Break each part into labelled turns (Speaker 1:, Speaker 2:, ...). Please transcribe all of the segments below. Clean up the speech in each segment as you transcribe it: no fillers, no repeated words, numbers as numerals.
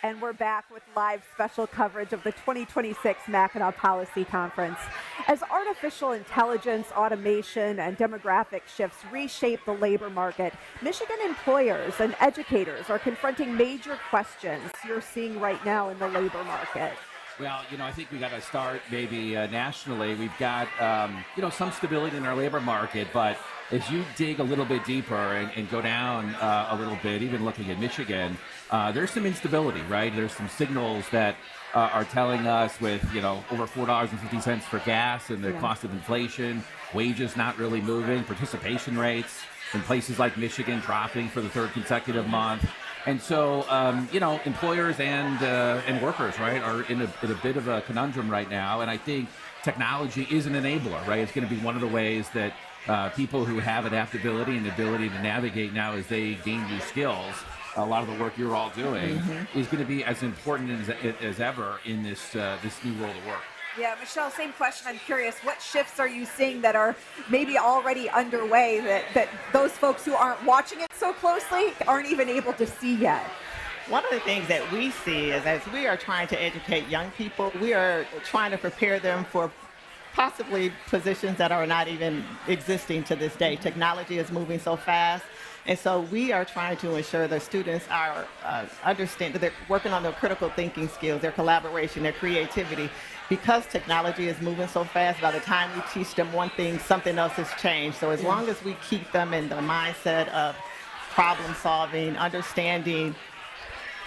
Speaker 1: And we're back with live special coverage of the 2026 Mackinac Policy Conference. As artificial intelligence, automation, and demographic shifts reshape the labor market, Michigan employers and educators are confronting major questions you're seeing right now in the labor market.
Speaker 2: Well, I think we got to start maybe nationally. We've got, some stability in our labor market, but as you dig a little bit deeper and go down a little bit, even looking at Michigan, there's some instability, right? There's some signals that are telling us with, over $4.50 for gas and the cost of inflation, wages not really moving, participation rates in places like Michigan dropping for the third consecutive month. And so, employers and workers, right, are in a bit of a conundrum right now. And I think technology is an enabler, right? It's going to be one of the ways that people who have adaptability and the ability to navigate now as they gain new skills, a lot of the work you're all doing is going to be as important as ever in this new world of work.
Speaker 1: Yeah, Michelle, same question. I'm curious, what shifts are you seeing that are maybe already underway that those folks who aren't watching it so closely aren't even able to see yet?
Speaker 3: One of the things that we see is as we are trying to educate young people, we are trying to prepare them for possibly positions that are not even existing to this day. Technology is moving so fast. And so we are trying to ensure that students are understand that they're working on their critical thinking skills, their collaboration, their creativity. Because technology is moving so fast, by the time we teach them one thing, something else has changed. So as long as we keep them in the mindset of problem solving, understanding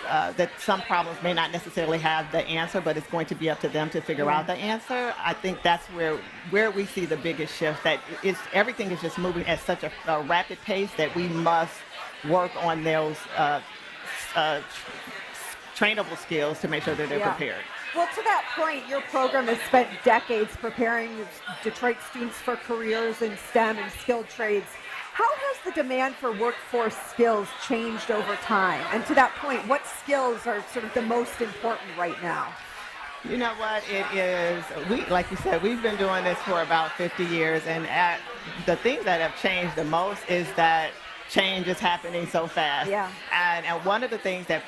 Speaker 3: that some problems may not necessarily have the answer, but it's going to be up to them to figure out the answer. I think that's where we see the biggest shift, that everything is just moving at such a rapid pace that we must work on those trainable skills to make sure that they're prepared.
Speaker 1: Well, to that point, your program has spent decades preparing Detroit students for careers in STEM and skilled trades. How has the demand for workforce skills changed over time? And to that point, what skills are sort of the most important right now?
Speaker 3: You know what, it is, like you said, we've been doing this for about 50 years, and the things that have changed the most is that change is happening so fast.
Speaker 1: Yeah.
Speaker 3: And one of the things that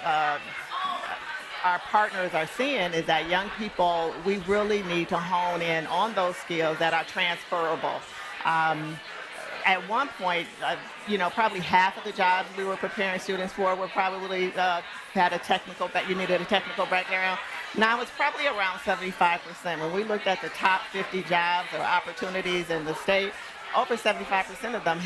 Speaker 3: our partners are seeing is that young people, we really need to hone in on those skills that are transferable. At one point, probably half of the jobs we were preparing students for were probably had you needed a technical background. Now it's probably around 75%. When we looked at the top 50 jobs or opportunities in the state, over 75% of them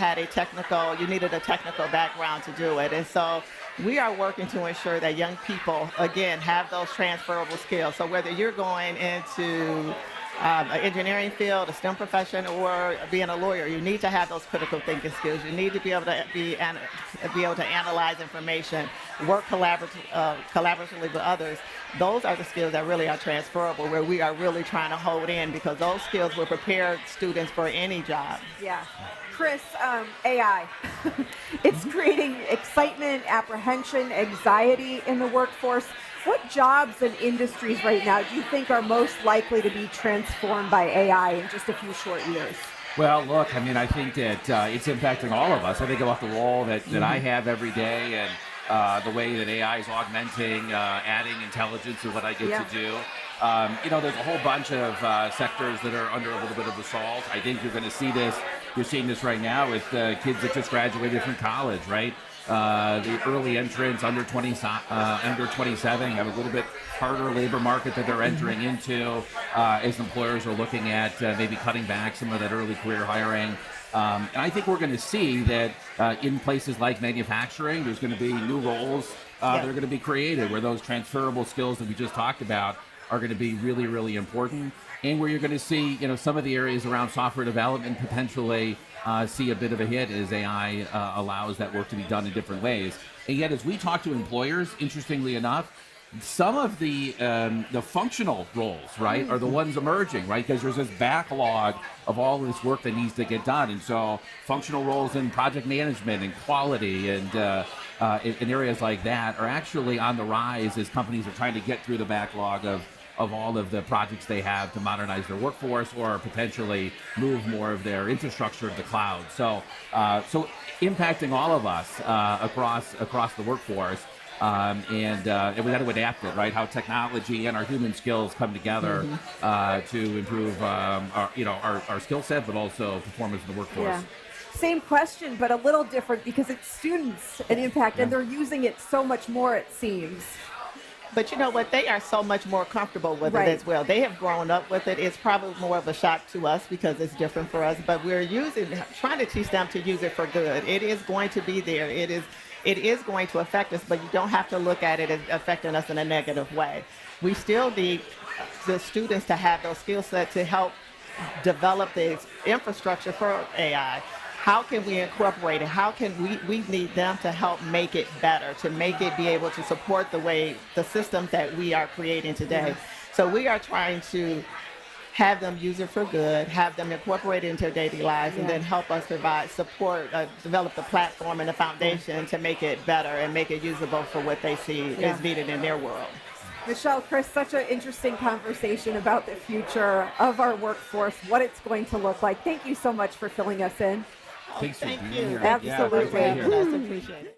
Speaker 3: you needed a technical background to do it. And so we are working to ensure that young people, again, have those transferable skills. So whether you're going into an engineering field, a STEM profession, or being a lawyer, you need to have those critical thinking skills. You need to be able to be able to analyze information, work collaboratively with others. Those are the skills that really are transferable, where we are really trying to hold in, because those skills will prepare students for any job.
Speaker 1: Yeah. Chris, AI, it's creating excitement, apprehension, anxiety in the workforce. What jobs and industries right now do you think are most likely to be transformed by AI in just a few short years?
Speaker 2: Well, look, I think that it's impacting all of us. I think about the role that I have every day, and the way that AI is augmenting, adding intelligence to what I get to do. There's a whole bunch of sectors that are under a little bit of assault. I think you're going to see this. You're seeing this right now with kids that just graduated from college, right? The early entrants under 27 have a little bit harder labor market that they're entering into as employers are looking at maybe cutting back some of that early career hiring. And I think we're going to see that in places like manufacturing, there's going to be new roles that are going to be created, where those transferable skills that we just talked about are going to be really, really important. And where you're going to see, some of the areas around software development potentially see a bit of a hit as AI allows that work to be done in different ways. And yet, as we talk to employers, interestingly enough, some of the functional roles, right, are the ones emerging, right? Because there's this backlog of all this work that needs to get done. And so functional roles in project management and quality and in areas like that are actually on the rise as companies are trying to get through the backlog of all of the projects they have to modernize their workforce or potentially move more of their infrastructure to the cloud. So impacting all of us across the workforce. and we got to adapt it, right? How technology and our human skills come together to improve our skill set, but also performance in the workforce.
Speaker 1: Yeah. Same question, but a little different because it's students and impact, and they're using it so much more, it seems.
Speaker 3: But you know what? They are so much more comfortable with it as well. They have grown up with it. It's probably more of a shock to us because it's different for us, but we're trying to teach them to use it for good. It is going to be there. It is going to affect us, but you don't have to look at it as affecting us in a negative way. We still need the students to have those skill sets to help develop the infrastructure for AI. How can we incorporate it? How can we need them to help make it better, to make it be able to support the systems that we are creating today. So we are trying to have them use it for good, have them incorporate it into their daily lives, and then help us provide support, develop the platform and the foundation to make it better and make it usable for what they see is needed in their world.
Speaker 1: Michelle, Chris, such an interesting conversation about the future of our workforce, what it's going to look like. Thank you so much for filling us in.
Speaker 2: Thanks for
Speaker 3: Thank
Speaker 2: being
Speaker 3: you.
Speaker 2: here.
Speaker 1: Absolutely.
Speaker 2: Yeah,
Speaker 3: I appreciate it.